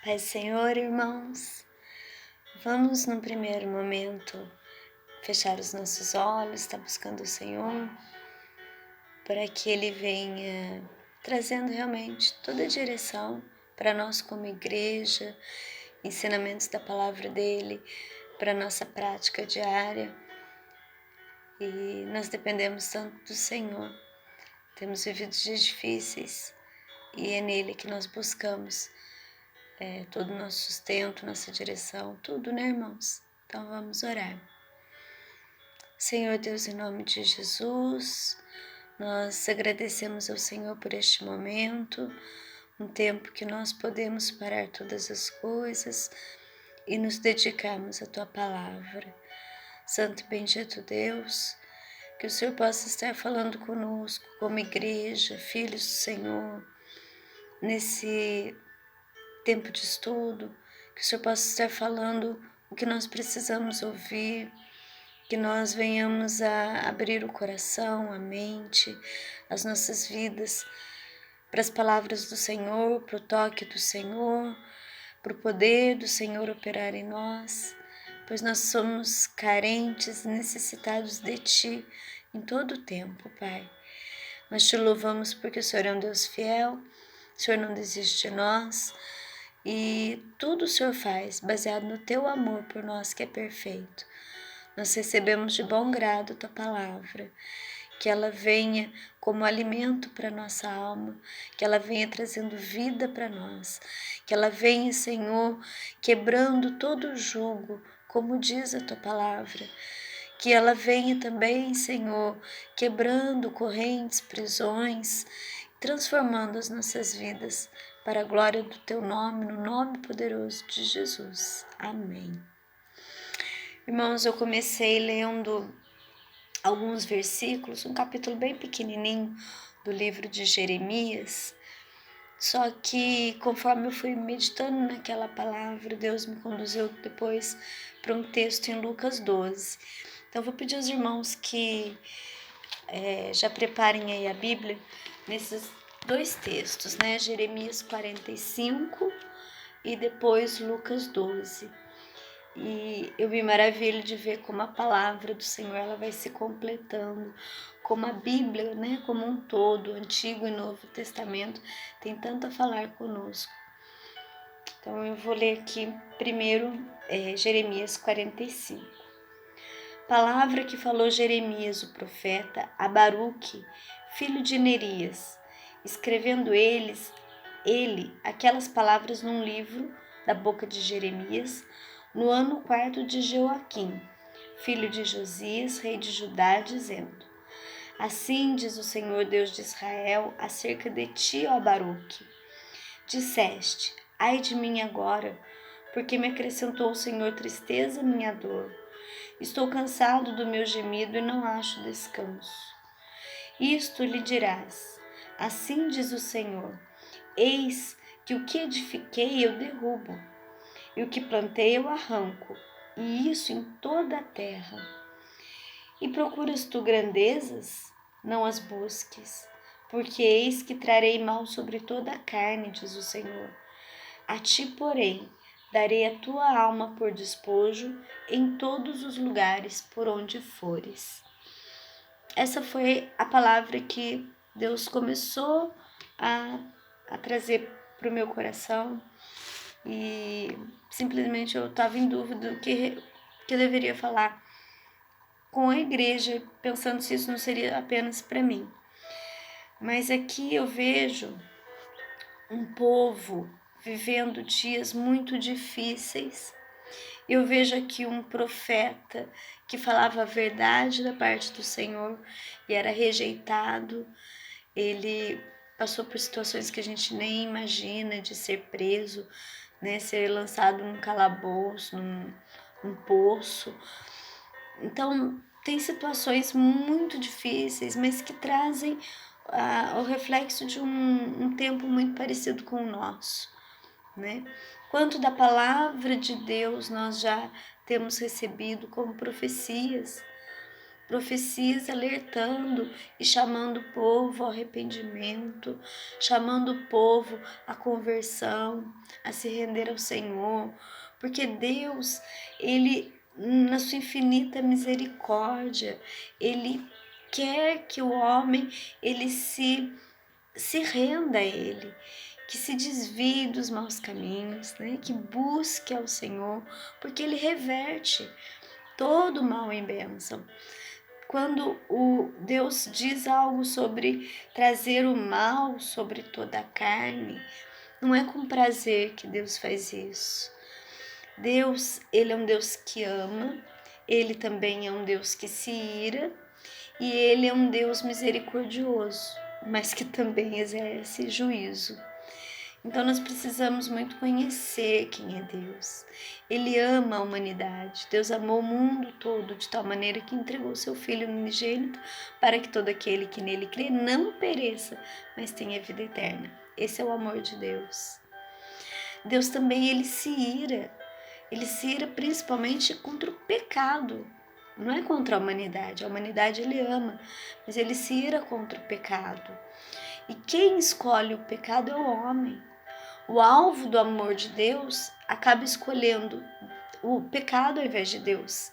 Pai Senhor, irmãos, vamos num primeiro momento fechar os nossos olhos, estar buscando o Senhor, para que Ele venha trazendo realmente toda a direção para nós como igreja, ensinamentos da palavra dEle, para a nossa prática diária. E nós dependemos tanto do Senhor, temos vivido dias difíceis e é nele que nós buscamos todo o nosso sustento, nossa direção, tudo, né, irmãos? Então vamos orar. Senhor Deus, em nome de Jesus, nós agradecemos ao Senhor por este momento, um tempo que nós podemos parar todas as coisas e nos dedicarmos à Tua Palavra. Santo e bendito Deus, que o Senhor possa estar falando conosco como igreja, filhos do Senhor, nesse tempo de estudo, que o Senhor possa estar falando o que nós precisamos ouvir, que nós venhamos a abrir o coração, a mente, as nossas vidas para as palavras do Senhor, para o toque do Senhor, para o poder do Senhor operar em nós, pois nós somos carentes e necessitados de Ti em todo o tempo, Pai. Nós Te louvamos porque o Senhor é um Deus fiel, o Senhor não desiste de nós, e tudo o Senhor faz baseado no Teu amor por nós, que é perfeito. Nós recebemos de bom grado Tua palavra, que ela venha como alimento para nossa alma, que ela venha trazendo vida para nós, que ela venha, Senhor, quebrando todo o jugo, como diz a Tua palavra, que ela venha também, Senhor, quebrando correntes, prisões, transformando as nossas vidas para a glória do Teu nome, no nome poderoso de Jesus. Amém. Irmãos, eu comecei lendo alguns versículos, um capítulo bem pequenininho do livro de Jeremias, só que conforme eu fui meditando naquela palavra, Deus me conduziu depois para um texto em Lucas 12. Então eu vou pedir aos irmãos que já preparem aí a Bíblia nesses dois textos, né? Jeremias 45 e depois Lucas 12. E eu me maravilho de ver como a palavra do Senhor ela vai se completando, como a Bíblia, né, como um todo, Antigo e Novo Testamento, tem tanto a falar conosco. Então eu vou ler aqui primeiro Jeremias 45. Palavra que falou Jeremias, o profeta, a Baruque, filho de Nerias, escrevendo ele aquelas palavras num livro da boca de Jeremias, no ano 4 de Joaquim, filho de Josias, rei de Judá, dizendo: Assim diz o Senhor Deus de Israel acerca de ti, ó Baruque. Disseste: Ai de mim agora, porque me acrescentou o Senhor tristeza à minha dor. Estou cansado do meu gemido e não acho descanso. Isto lhe dirás: Assim diz o Senhor: Eis que o que edifiquei eu derrubo, e o que plantei eu arranco, e isso em toda a terra. E procuras tu grandezas? Não as busques, porque eis que trarei mal sobre toda a carne, diz o Senhor. A ti, porém, darei a tua alma por despojo em todos os lugares por onde fores. Essa foi a palavra que Deus começou a trazer para o meu coração, e simplesmente eu estava em dúvida do que eu deveria falar com a igreja, pensando se isso não seria apenas para mim. Mas aqui eu vejo um povo vivendo dias muito difíceis. Eu vejo aqui um profeta que falava a verdade da parte do Senhor e era rejeitado. Ele passou por situações que a gente nem imagina, de ser preso, né, ser lançado num calabouço, num poço. Então, tem situações muito difíceis, mas que trazem o reflexo de um tempo muito parecido com o nosso, né? Quanto da palavra de Deus nós já temos recebido como profecias, profecias alertando e chamando o povo ao arrependimento, chamando o povo à conversão, a se render ao Senhor, porque Deus, Ele, na sua infinita misericórdia, Ele quer que o homem, ele se renda a Ele, que se desvie dos maus caminhos, né? Que busque ao Senhor, porque Ele reverte todo mal em bênção. Quando o Deus diz algo sobre trazer o mal sobre toda a carne, não é com prazer que Deus faz isso. Deus, Ele é um Deus que ama, Ele também é um Deus que se ira, e Ele é um Deus misericordioso, mas que também exerce juízo. Então nós precisamos muito conhecer quem é Deus. Ele ama a humanidade. Deus amou o mundo todo de tal maneira que entregou seu Filho unigênito para que todo aquele que nele crê não pereça, mas tenha vida eterna. Esse é o amor de Deus. Deus também, Ele se ira. Ele se ira principalmente contra o pecado. Não é contra a humanidade Ele ama, mas Ele se ira contra o pecado. E quem escolhe o pecado é o homem. O alvo do amor de Deus acaba escolhendo o pecado ao invés de Deus.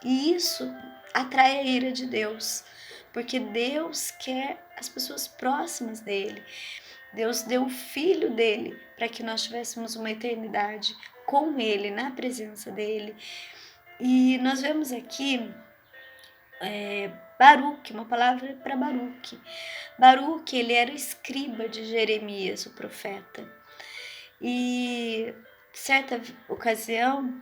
E isso atrai a ira de Deus, porque Deus quer as pessoas próximas dele. Deus deu o Filho dele para que nós tivéssemos uma eternidade com ele, na presença dele. E nós vemos aqui Baruque, uma palavra para Baruque. Baruque, ele era o escriba de Jeremias, o profeta. E certa ocasião,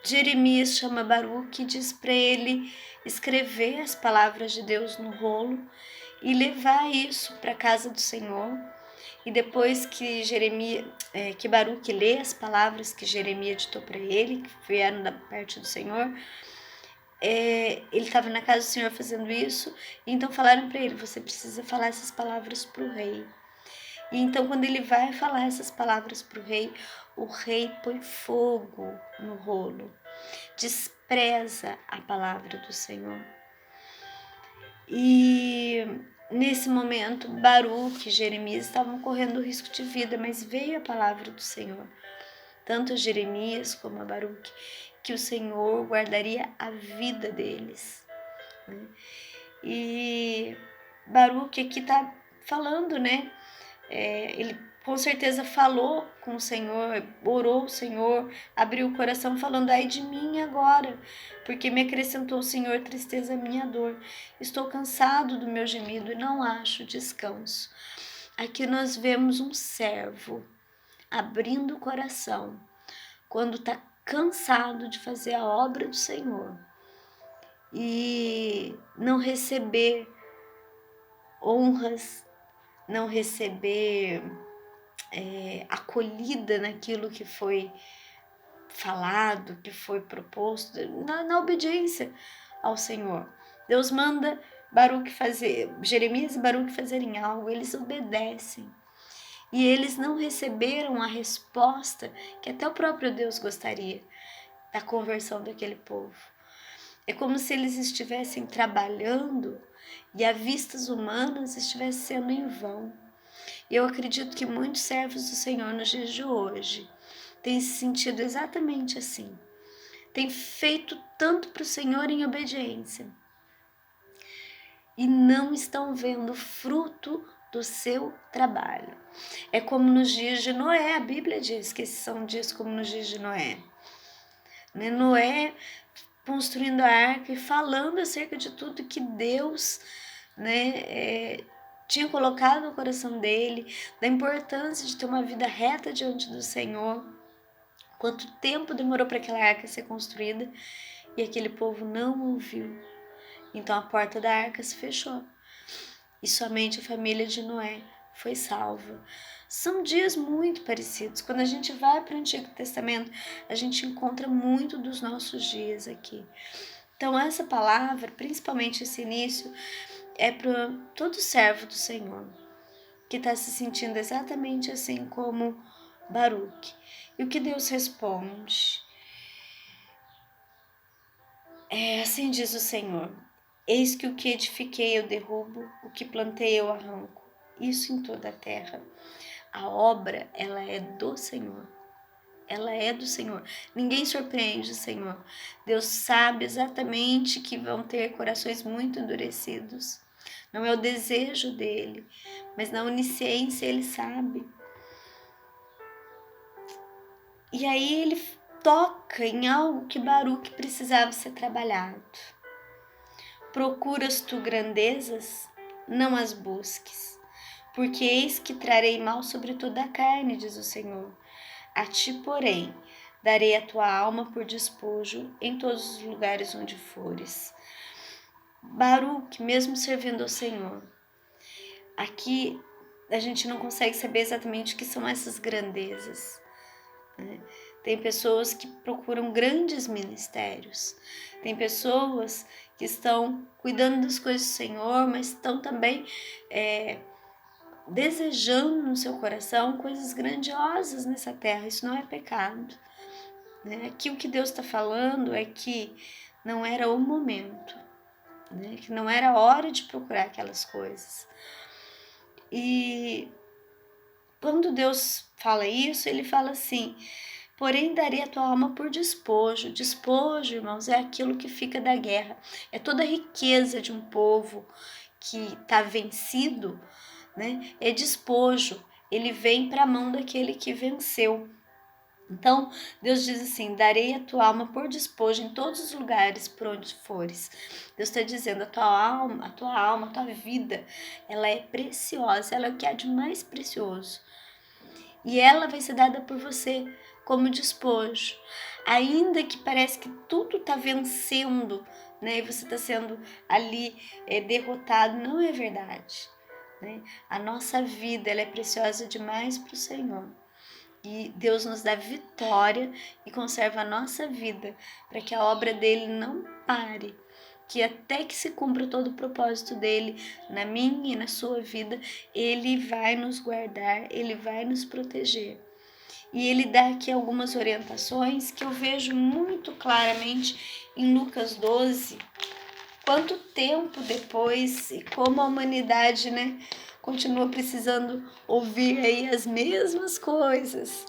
Jeremias chama Baruque e diz para ele escrever as palavras de Deus no rolo e levar isso para a casa do Senhor. E depois que que Baruque lê as palavras que Jeremias ditou para ele, que vieram da parte do Senhor, ele estava na casa do Senhor fazendo isso, e então falaram para ele: você precisa falar essas palavras para o rei. E então, quando ele vai falar essas palavras para o rei põe fogo no rolo, despreza a palavra do Senhor. E nesse momento, Baruque e Jeremias estavam correndo risco de vida, mas veio a palavra do Senhor, tanto a Jeremias como a Baruque, que o Senhor guardaria a vida deles. Né? E Baruque aqui está falando, né? Ele com certeza falou com o Senhor, orou o Senhor, abriu o coração falando: ai de mim agora, porque me acrescentou o Senhor tristeza à minha dor. Estou cansado do meu gemido e não acho descanso. Aqui nós vemos um servo abrindo o coração quando está cansado de fazer a obra do Senhor e não receber honras, não receber acolhida naquilo que foi falado, que foi proposto, na obediência ao Senhor. Deus manda Jeremias e Baruque fazerem algo, eles obedecem. E eles não receberam a resposta que até o próprio Deus gostaria da conversão daquele povo. É como se eles estivessem trabalhando e a vistas humanas estivesse sendo em vão. E eu acredito que muitos servos do Senhor nos dias de hoje têm se sentido exatamente assim. Têm feito tanto para o Senhor em obediência e não estão vendo fruto do seu trabalho. É como nos dias de Noé, a Bíblia diz que esses são dias como nos dias de Noé. Noé construindo a arca e falando acerca de tudo que Deus tinha colocado no coração dele, da importância de ter uma vida reta diante do Senhor. Quanto tempo demorou para aquela arca ser construída e aquele povo não ouviu. Então a porta da arca se fechou e somente a família de Noé foi salva. São dias muito parecidos. Quando a gente vai para o Antigo Testamento, a gente encontra muito dos nossos dias aqui. Então essa palavra, principalmente esse início, é para todo servo do Senhor que está se sentindo exatamente assim como Baruque. E o que Deus responde? Assim diz o Senhor: eis que o que edifiquei eu derrubo, o que plantei eu arranco. Isso em toda a terra. A obra, ela é do Senhor. Ela é do Senhor. Ninguém surpreende o Senhor. Deus sabe exatamente que vão ter corações muito endurecidos. Não é o desejo dele, mas na onisciência ele sabe. E aí ele toca em algo que Baruque precisava ser trabalhado. Procuras tu grandezas? Não as busques, porque eis que trarei mal sobre toda a carne, diz o Senhor. A ti, porém, darei a tua alma por despojo em todos os lugares onde fores. Baruque, mesmo servindo ao Senhor, aqui a gente não consegue saber exatamente o que são essas grandezas, né? Tem pessoas que procuram grandes ministérios, tem pessoas que estão cuidando das coisas do Senhor, mas estão também desejando no seu coração coisas grandiosas nessa terra. Isso não é pecado, né? Aqui o que Deus está falando é que não era o momento, né? Que não era a hora de procurar aquelas coisas. E quando Deus fala isso, ele fala assim: porém darei a tua alma por despojo. Despojo, irmãos, é aquilo que fica da guerra. É toda a riqueza de um povo que está vencido, né? É despojo. Ele vem para a mão daquele que venceu. Então, Deus diz assim: darei a tua alma por despojo em todos os lugares por onde fores. Deus está dizendo: a tua vida, ela é preciosa, ela é o que há de mais precioso. E ela vai ser dada por você como despojo. Ainda que parece que tudo está vencendo, né? E você está sendo ali derrotado, não é verdade, né? A nossa vida, ela é preciosa demais para o Senhor. E Deus nos dá vitória e conserva a nossa vida para que a obra dele não pare, que até que se cumpra todo o propósito dele na minha e na sua vida, ele vai nos guardar, ele vai nos proteger. E ele dá aqui algumas orientações que eu vejo muito claramente em Lucas 12. Quanto tempo depois e como a humanidade, né, continua precisando ouvir aí as mesmas coisas.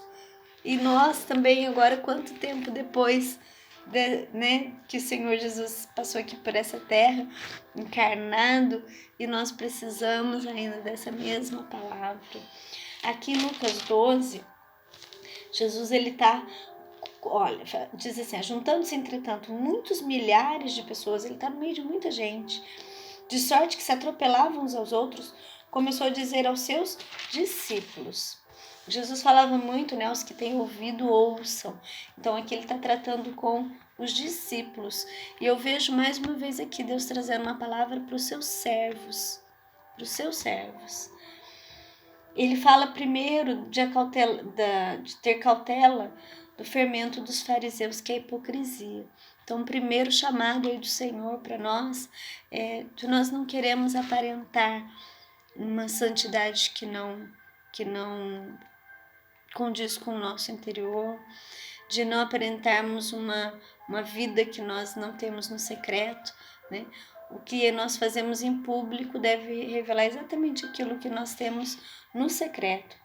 E nós também agora, quanto tempo depois, né, que o Senhor Jesus passou aqui por essa terra, encarnado, e nós precisamos ainda dessa mesma palavra. Aqui em Lucas 12, Jesus ele tá, olha, diz assim: juntando-se entretanto muitos milhares de pessoas, ele está no meio de muita gente, de sorte que se atropelavam uns aos outros, começou a dizer aos seus discípulos. Jesus falava muito, né? Os que têm ouvido, ouçam. Então aqui ele está tratando com os discípulos. E eu vejo mais uma vez aqui Deus trazendo uma palavra para os seus servos. Para os seus servos. Ele fala primeiro de ter cautela do fermento dos fariseus, que é a hipocrisia. Então, o primeiro chamado aí do Senhor para nós é de nós não queremos aparentar uma santidade que não condiz com o nosso interior, de não aparentarmos uma vida que nós não temos no secreto, né? O que nós fazemos em público deve revelar exatamente aquilo que nós temos no secreto,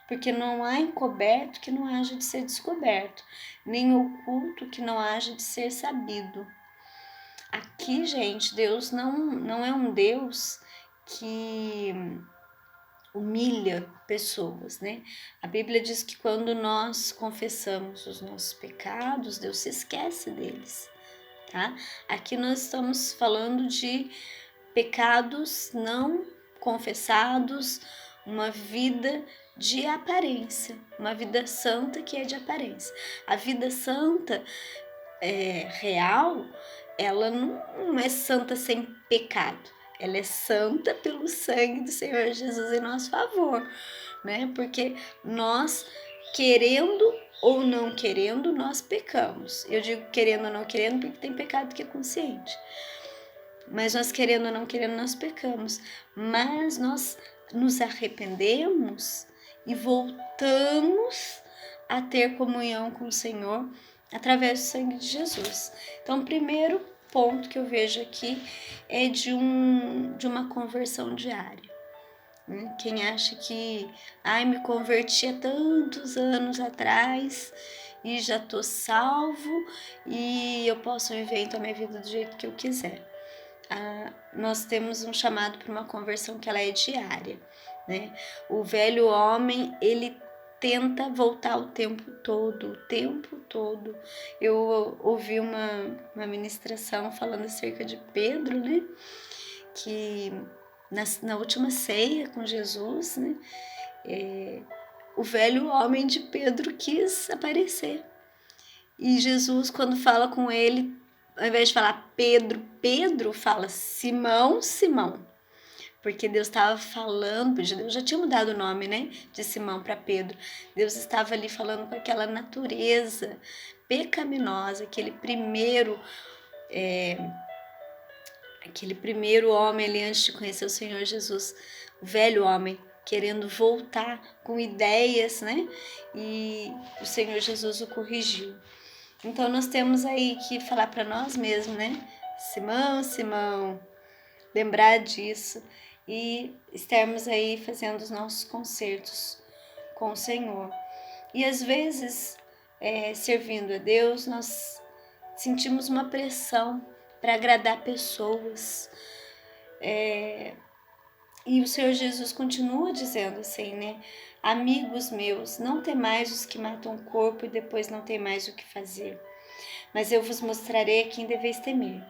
porque não há encoberto que não haja de ser descoberto, nem oculto que não haja de ser sabido. Aqui, gente, Deus não é um Deus que humilha pessoas, né? A Bíblia diz que quando nós confessamos os nossos pecados, Deus se esquece deles, tá? Aqui nós estamos falando de pecados não confessados, uma vida de aparência, uma vida santa que é de aparência. A vida santa real, ela não é santa sem pecado. Ela é santa pelo sangue do Senhor Jesus em nosso favor, né? Porque nós, querendo ou não querendo, nós pecamos. Eu digo querendo ou não querendo porque tem pecado que é consciente. Mas nós, querendo ou não querendo, nós pecamos. Mas nós nos arrependemos e voltamos a ter comunhão com o Senhor através do sangue de Jesus. Então, primeiro, ponto que eu vejo aqui é de uma conversão diária. Quem acha que, me converti há tantos anos atrás e já tô salvo e eu posso viver então a minha vida do jeito que eu quiser. Nós temos um chamado para uma conversão que ela é diária, né? O velho homem, ele tenta voltar o tempo todo. Eu ouvi uma ministração falando acerca de Pedro, né? Que na última ceia com Jesus, né? O velho homem de Pedro quis aparecer. E Jesus, quando fala com ele, ao invés de falar Pedro fala Simão, Simão. Porque Deus estava falando, Deus já tinha mudado o nome, né, de Simão para Pedro. Deus estava ali falando com aquela natureza pecaminosa, aquele primeiro homem ali antes de conhecer o Senhor Jesus, o velho homem, querendo voltar com ideias, né, e o Senhor Jesus o corrigiu. Então nós temos aí que falar para nós mesmos, né, Simão, lembrar disso e estarmos aí fazendo os nossos concertos com o Senhor. E às vezes, servindo a Deus, nós sentimos uma pressão para agradar pessoas. E o Senhor Jesus continua dizendo assim, né? Amigos meus, não temais os que matam o corpo e depois não tem mais o que fazer. Mas eu vos mostrarei a quem deveis temer.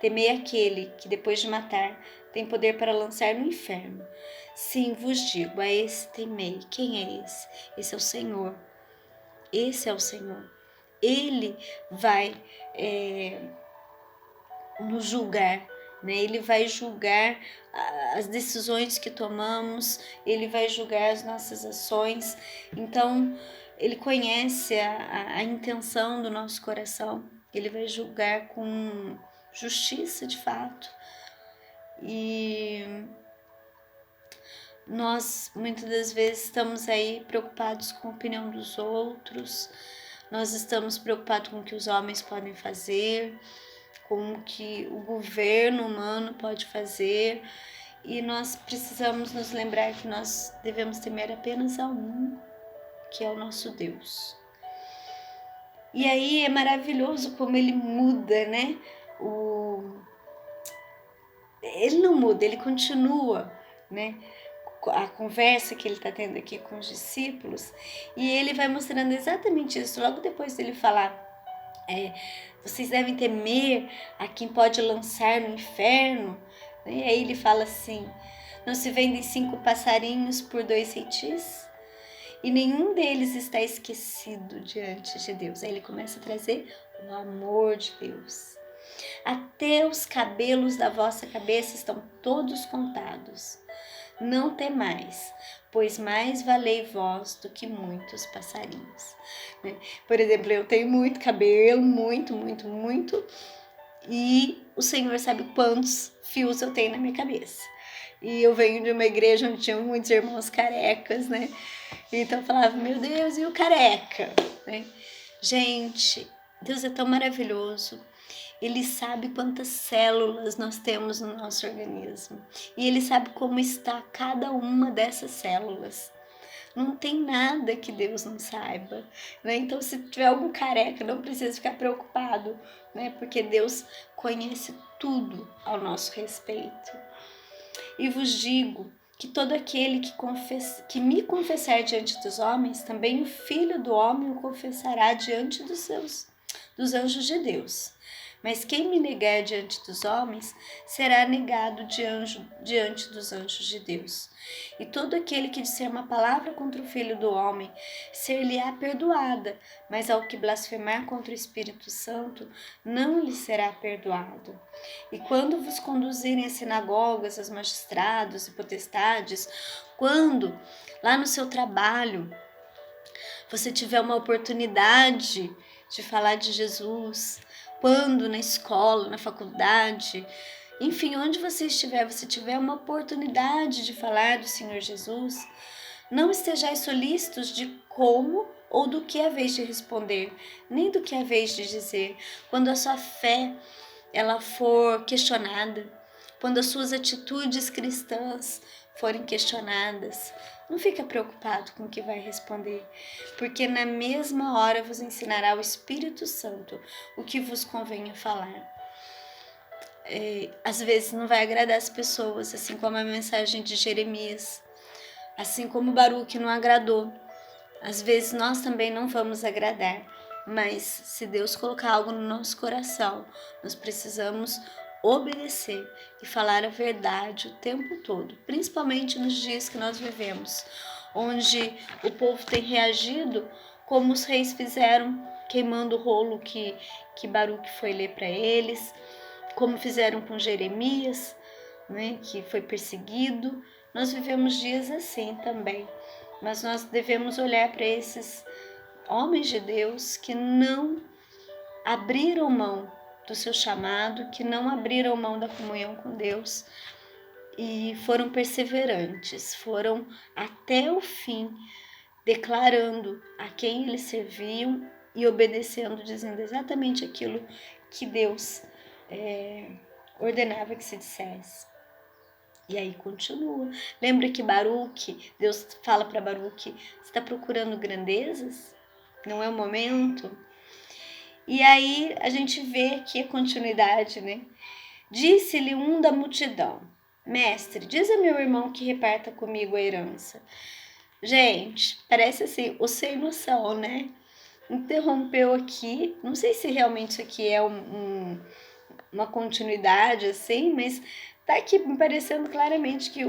Temei aquele que, depois de matar, tem poder para lançar no inferno. Sim, vos digo, a esse temei. Quem é esse? Esse é o Senhor. Esse é o Senhor. Ele vai nos julgar, né? Ele vai julgar as decisões que tomamos, ele vai julgar as nossas ações. Então, ele conhece a intenção do nosso coração, ele vai julgar com justiça de fato. E nós muitas das vezes estamos aí preocupados com a opinião dos outros, nós estamos preocupados com o que os homens podem fazer, com o que o governo humano pode fazer, e nós precisamos nos lembrar que nós devemos temer apenas a um, que é o nosso Deus. E aí é maravilhoso como ele muda, né? Ele não muda, ele continua, né? A conversa que ele está tendo aqui com os discípulos, e ele vai mostrando exatamente isso. Logo depois dele falar, vocês devem temer a quem pode lançar no inferno, né? E aí ele fala assim, não se vendem 5 passarinhos por 2 centis? E nenhum deles está esquecido diante de Deus. Aí ele começa a trazer o amor de Deus. Até os cabelos da vossa cabeça estão todos contados. Não temais, pois mais valei vós do que muitos passarinhos. Por exemplo, eu tenho muito cabelo, muito, e o Senhor sabe quantos fios eu tenho na minha cabeça. E eu venho de uma igreja onde tinha muitos irmãos carecas, né? Então eu falava, meu Deus, e o careca? Né? Gente, Deus é tão maravilhoso. Ele sabe quantas células nós temos no nosso organismo. E Ele sabe como está cada uma dessas células. Não tem nada que Deus não saiba, né? Então, se tiver algum careca, não precisa ficar preocupado, né? Porque Deus conhece tudo ao nosso respeito. E vos digo que todo aquele que me confessar diante dos homens, também o Filho do Homem o confessará diante dos anjos de Deus. Mas quem me negar diante dos homens, será negado diante dos anjos de Deus. E todo aquele que disser uma palavra contra o Filho do Homem, ser-lhe-á perdoada, mas ao que blasfemar contra o Espírito Santo, não lhe será perdoado. E quando vos conduzirem às sinagogas, aos magistrados e potestades, quando, lá no seu trabalho, você tiver uma oportunidade de falar de Jesus, quando na escola, na faculdade, enfim, onde você tiver uma oportunidade de falar do Senhor Jesus, não estejais solícitos de como ou do que é a vez de responder, nem do que é a vez de dizer, quando a sua fé ela for questionada, quando as suas atitudes cristãs forem questionadas, não fica preocupado com o que vai responder, porque na mesma hora vos ensinará o Espírito Santo o que vos convém falar. Às vezes não vai agradar as pessoas, assim como a mensagem de Jeremias, assim como Baruque não agradou. Às vezes nós também não vamos agradar, mas se Deus colocar algo no nosso coração, nós precisamos obedecer e falar a verdade o tempo todo, principalmente nos dias que nós vivemos, onde o povo tem reagido como os reis fizeram, queimando o rolo que Baruque foi ler para eles, como fizeram com Jeremias, né, que foi perseguido. Nós vivemos dias assim também, mas nós devemos olhar para esses homens de Deus que não abriram mão do seu chamado, que não abriram mão da comunhão com Deus e foram perseverantes, foram até o fim, declarando a quem eles serviam e obedecendo, dizendo exatamente aquilo que Deus ordenava que se dissesse. E aí continua. Lembra que Baruque, Deus fala para Baruque, você está procurando grandezas? Não é o momento? E aí a gente vê aqui a continuidade, né? Disse-lhe um da multidão, mestre, diz a meu irmão que reparta comigo a herança. Gente, parece assim, o sem noção, né? Interrompeu aqui, não sei se realmente isso aqui é uma continuidade assim, mas tá aqui me parecendo claramente que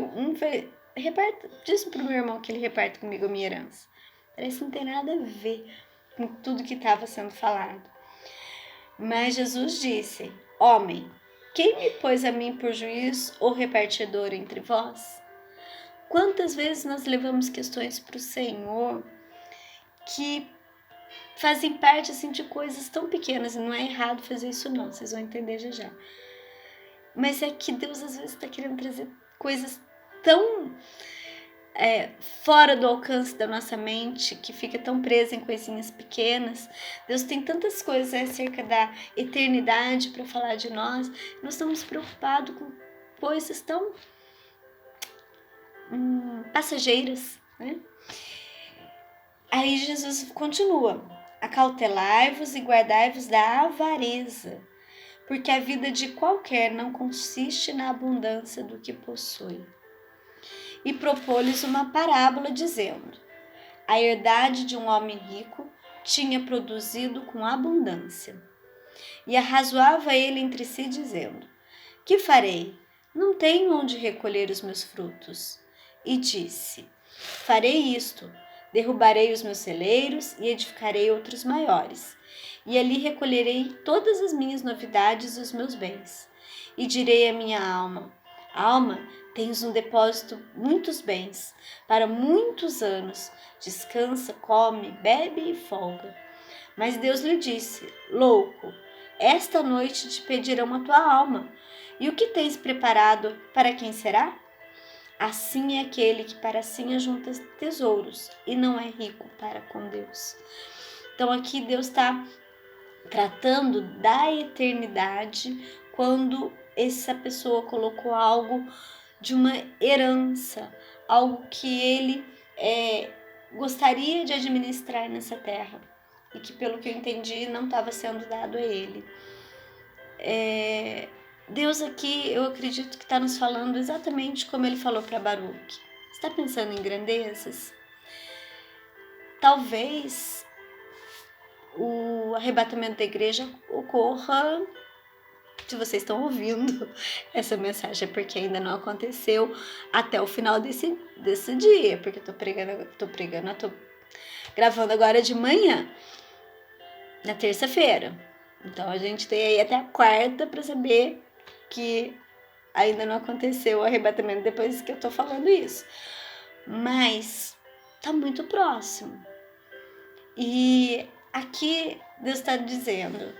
diz pro meu irmão que ele reparta comigo a minha herança. Parece que não tem nada a ver com tudo que estava sendo falado. Mas Jesus disse, homem, quem me pôs a mim por juiz ou repartidor entre vós? Quantas vezes nós levamos questões para o Senhor que fazem parte assim, de coisas tão pequenas, e não é errado fazer isso não, vocês vão entender já já. Mas é que Deus às vezes está querendo trazer coisas tão fora do alcance da nossa mente, que fica tão presa em coisinhas pequenas. Deus tem tantas coisas acerca da eternidade para falar de nós. Nós estamos preocupados com coisas tão passageiras, né? Aí Jesus continua, acautelai-vos e guardai-vos da avareza, porque a vida de qualquer não consiste na abundância do que possui. E propôs-lhes uma parábola, dizendo, a herdade de um homem rico tinha produzido com abundância. E arrazoava ele entre si, dizendo, que farei? Não tenho onde recolher os meus frutos. E disse, farei isto, derrubarei os meus celeiros e edificarei outros maiores. E ali recolherei todas as minhas novidades e os meus bens. E direi à minha alma, alma, tens um depósito muitos bens, para muitos anos. Descansa, come, bebe e folga. Mas Deus lhe disse, louco, esta noite te pedirão a tua alma. E o que tens preparado, para quem será? Assim é aquele que para si ajunta tesouros e não é rico para com Deus. Então aqui Deus está tratando da eternidade quando essa pessoa colocou algo de uma herança, algo que ele gostaria de administrar nessa terra e que, pelo que eu entendi, não estava sendo dado a ele. Deus aqui, eu acredito que está nos falando exatamente como ele falou para Baruque. Está pensando em grandezas? Talvez o arrebatamento da igreja ocorra, se vocês estão ouvindo essa mensagem, é porque ainda não aconteceu até o final desse dia, porque eu tô gravando agora de manhã, na terça-feira. Então a gente tem aí até a quarta para saber que ainda não aconteceu o arrebatamento depois que eu tô falando isso. Mas tá muito próximo. E aqui Deus está dizendo,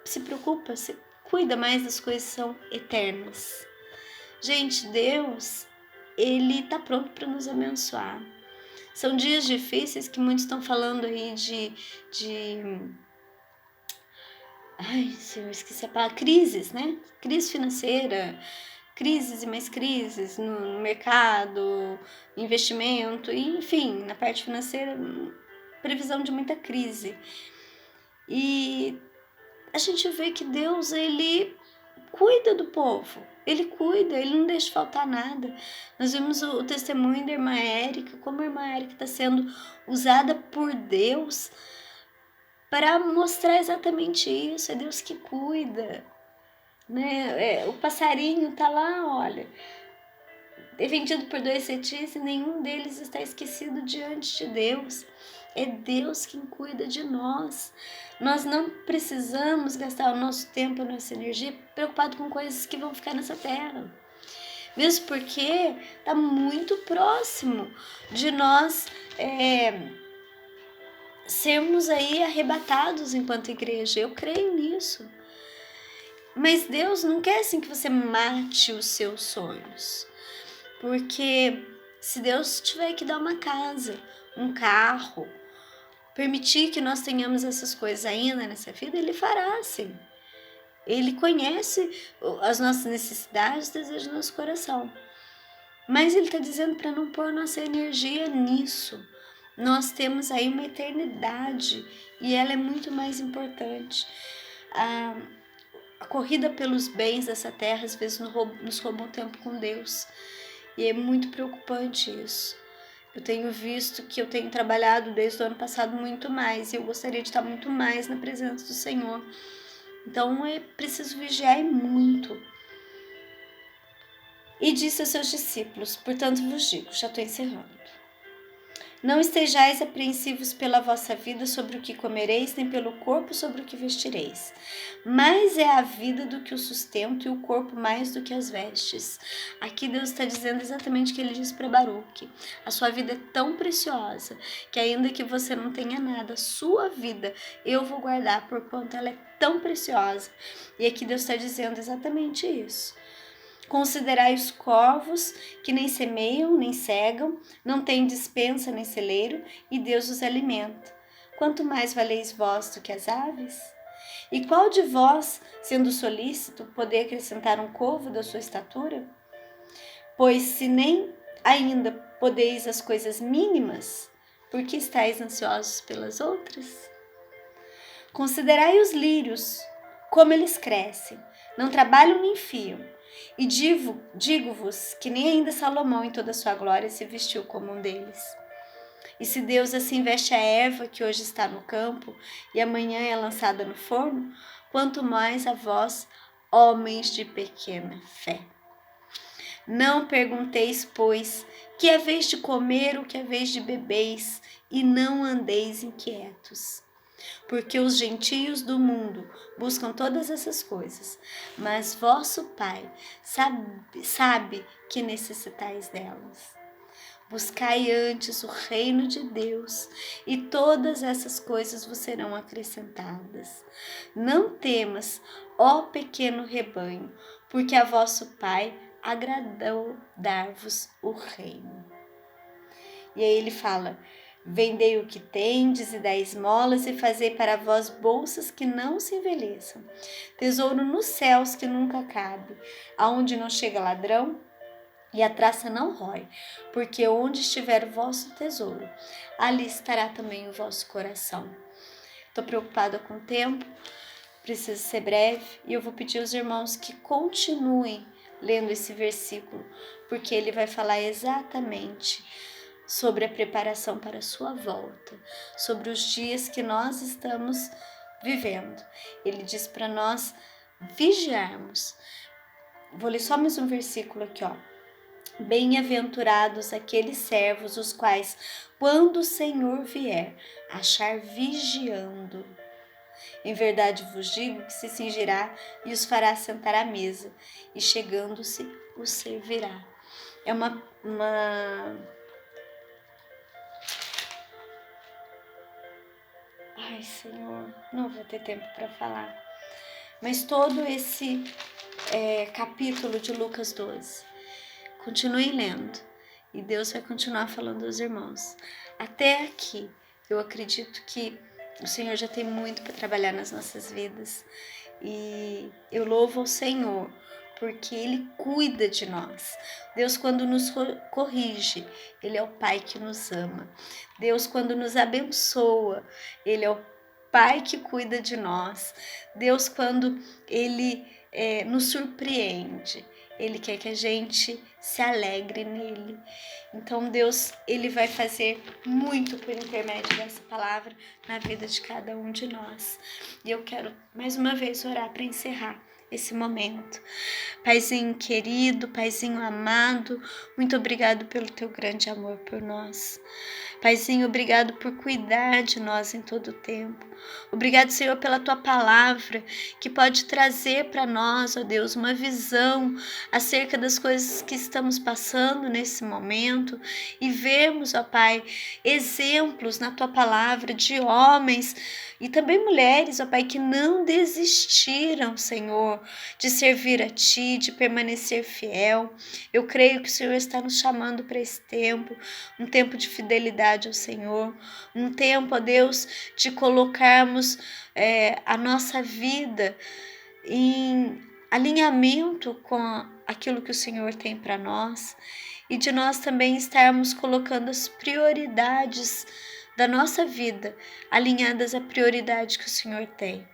se preocupa, se cuida mais das coisas que são eternas. Gente, Deus, Ele tá pronto para nos abençoar. São dias difíceis que muitos estão falando aí de Ai, Senhor, esqueci a palavra. Crises, né? Crise financeira, crises e mais crises no mercado, investimento, enfim, na parte financeira, previsão de muita crise. E a gente vê que Deus, ele cuida do povo. Ele cuida, ele não deixa faltar nada. Nós vimos o testemunho da irmã Érica, como a irmã Érica está sendo usada por Deus para mostrar exatamente isso. É Deus que cuida, né? O passarinho tá lá, olha, é vendido por 2 cetis e nenhum deles está esquecido diante de Deus. É Deus quem cuida de nós. Nós não precisamos gastar o nosso tempo, a nossa energia preocupado com coisas que vão ficar nessa terra. Mesmo porque está muito próximo de nós sermos aí arrebatados enquanto igreja. Eu creio nisso. Mas Deus não quer assim que você mate os seus sonhos. Porque se Deus tiver que dar uma casa, um carro, permitir que nós tenhamos essas coisas ainda nessa vida, Ele fará sim. Ele conhece as nossas necessidades, os desejos do nosso coração. Mas Ele está dizendo para não pôr nossa energia nisso. Nós temos aí uma eternidade e ela é muito mais importante. A corrida pelos bens dessa terra às vezes nos rouba um tempo com Deus. E é muito preocupante isso. Eu tenho visto que eu tenho trabalhado desde o ano passado muito mais e eu gostaria de estar muito mais na presença do Senhor. Então é preciso vigiar muito. E disse aos seus discípulos, portanto vos digo, já estou encerrando. Não estejais apreensivos pela vossa vida sobre o que comereis, nem pelo corpo sobre o que vestireis. Mais é a vida do que o sustento e o corpo mais do que as vestes. Aqui Deus está dizendo exatamente o que ele disse para Baruque. A sua vida é tão preciosa que ainda que você não tenha nada, a sua vida eu vou guardar por quanto ela é tão preciosa. E aqui Deus está dizendo exatamente isso. Considerai os corvos, que nem semeiam, nem cegam, não têm despensa nem celeiro, e Deus os alimenta. Quanto mais valeis vós do que as aves? E qual de vós, sendo solícito, poder acrescentar um covo da sua estatura? Pois se nem ainda podeis as coisas mínimas, por que estáis ansiosos pelas outras? Considerai os lírios, como eles crescem, não trabalham nem fiam. E digo-vos que nem ainda Salomão em toda a sua glória se vestiu como um deles. E se Deus assim veste a erva que hoje está no campo e amanhã é lançada no forno, quanto mais a vós, homens de pequena fé. Não pergunteis, pois, que é vez de comer ou que é vez de bebeis, e não andeis inquietos. Porque os gentios do mundo buscam todas essas coisas, mas vosso Pai sabe que necessitais delas. Buscai antes o reino de Deus, e todas essas coisas vos serão acrescentadas. Não temas, ó pequeno rebanho, porque a vosso Pai agradou dar-vos o reino. E aí ele fala: vendei o que tendes e dai esmolas e fazei para vós bolsas que não se envelheçam, tesouro nos céus que nunca cabe, aonde não chega ladrão e a traça não rói, porque onde estiver o vosso tesouro, ali estará também o vosso coração. Estou preocupada com o tempo, preciso ser breve e eu vou pedir aos irmãos que continuem lendo esse versículo, porque ele vai falar exatamente sobre a preparação para a sua volta, sobre os dias que nós estamos vivendo. Ele diz para nós vigiarmos. Vou ler só mais um versículo aqui, ó. Bem-aventurados aqueles servos, os quais, quando o Senhor vier, achar vigiando. Em verdade vos digo que se cingirá e os fará sentar à mesa, e chegando-se, os servirá. É uma Ai, Senhor, não vou ter tempo para falar. Mas todo esse capítulo de Lucas 12, continuem lendo. E Deus vai continuar falando aos irmãos. Até aqui, eu acredito que O Senhor já tem muito para trabalhar nas nossas vidas. E eu louvo ao Senhor, porque Ele cuida de nós. Deus, quando nos corrige, Ele é o Pai que nos ama. Deus, quando nos abençoa, Ele é o Pai que cuida de nós. Deus, quando Ele nos surpreende, Ele quer que a gente se alegre nele. Então Deus, Ele vai fazer muito por intermédio dessa palavra na vida de cada um de nós. E eu quero mais uma vez orar para encerrar esse momento. Paizinho querido, Paizinho amado, muito obrigado pelo teu grande amor por nós. Paizinho, obrigado por cuidar de nós em todo o tempo. Obrigado, Senhor, pela tua palavra que pode trazer para nós, ó Deus, uma visão acerca das coisas que estamos passando nesse momento e vermos, ó Pai, exemplos na tua palavra de homens e também mulheres, ó Pai, que não desistiram, Senhor, de servir a Ti, de permanecer fiel. Eu creio que o Senhor está nos chamando para esse tempo, um tempo de fidelidade ao Senhor, um tempo, ó Deus, de colocarmos a nossa vida em alinhamento com aquilo que o Senhor tem para nós e de nós também estarmos colocando as prioridades da nossa vida alinhadas à prioridade que o Senhor tem.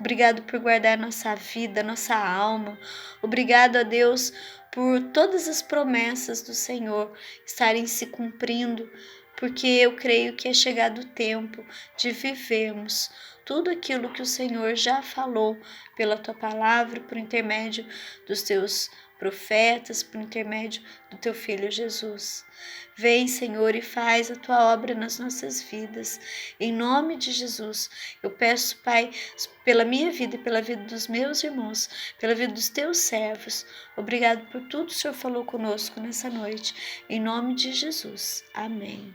Obrigado por guardar nossa vida, nossa alma. Obrigado a Deus por todas as promessas do Senhor estarem se cumprindo, porque eu creio que é chegado o tempo de vivermos tudo aquilo que o Senhor já falou pela tua palavra, por intermédio dos teus profetas, por intermédio do teu Filho Jesus. Vem, Senhor, e faz a tua obra nas nossas vidas. Em nome de Jesus, eu peço, Pai, pela minha vida e pela vida dos meus irmãos, pela vida dos teus servos. Obrigado por tudo que o Senhor falou conosco nessa noite. Em nome de Jesus. Amém.